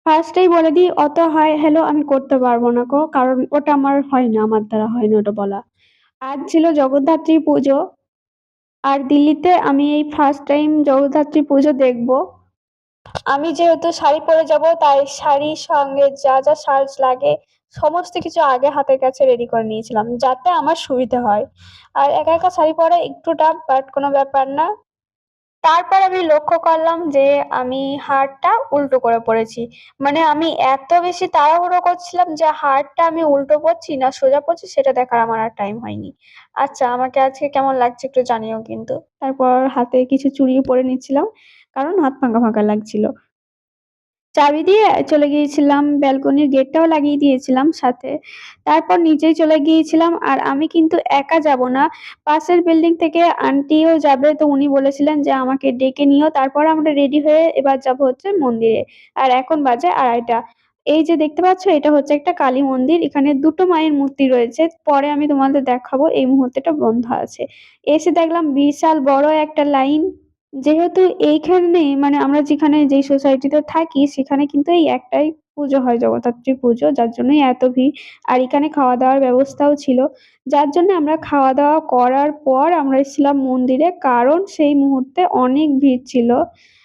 ফার্স্টেই বলে দিই, অত হাই হ্যালো আমি করতে পারব না গো। কারণ ওটা আমার হয় না, আমার দ্বারা হয় না ওটা বলা। আজ ছিল জগদ্ধাত্রী পুজো। আর দিল্লিতে আমি এই ফার্স্ট টাইম জগদ্ধাত্রী পুজো দেখব। আমি যেহেতু শাড়ি পরে যাব, তাই শাড়ির সঙ্গে যা যা সাজ লাগে সমস্ত কিছু আগে হাতের কাছে রেডি করে নিয়েছিলাম, যাতে আমার সুবিধে হয়। আর একা একা শাড়ি পরা একটু টাফ, বাট কোনো ব্যাপার না। তারপর আমি লক্ষ্য করলাম যে আমি হারটা উল্টো করে পড়েছি। মানে আমি এত বেশি তাড়াহুড়ো করছিলাম যে হারটা আমি উল্টো পড়ছি না সোজা পড়ছি সেটা দেখার আমার আর টাইম হয়নি। আচ্ছা, আমাকে আজকে কেমন লাগছে একটু জানিও কিন্তু। তারপর হাতে কিছু চুড়িও পরে নিচ্ছিলাম, কারণ হাত ফাঁকা ফাঁকা লাগছিল। চাবি দিয়ে চলে গিয়েছিলাম, ব্যালকনির গেটটাও লাগিয়ে দিয়েছিলাম সাথে। তারপর নিচেই চলে গিয়েছিলাম, আর আমি কিন্তু একা যাব না। পাশের বিল্ডিং থেকে আন্টিও যাবে, তো উনি বলেছিলেন যে আমাকে ডেকে নিও। তারপর আমরা রেডি হয়ে এবার যাব হচ্ছে মন্দিরে। আর এখন বাজে 2:30। এই যে দেখতে পাচ্ছ, এটা হচ্ছে একটা কালী মন্দির। এখানে দুটো মায়ের মূর্তি রয়েছে। পরে আমি তোমাদের দেখাবো, এই মুহূর্তেটা বন্ধ আছে। এসে দেখলাম বিশাল বড় একটা লাইন। যেহেতু এইখানে মানে আমরা যেখানে যেই সোসাইটিতে থাকি সেখানে কিন্তু এই একটাই পুজো হয়, জগদ্ধাত্রী পুজো, যার জন্যই এত ভিড়। আর এখানে খাওয়া দাওয়ার ব্যবস্থাও ছিল, যার জন্য আমরা খাওয়া দাওয়া করার পর আমরা এসেছিলাম মন্দিরে, কারণ সেই মুহূর্তে অনেক ভিড় ছিল।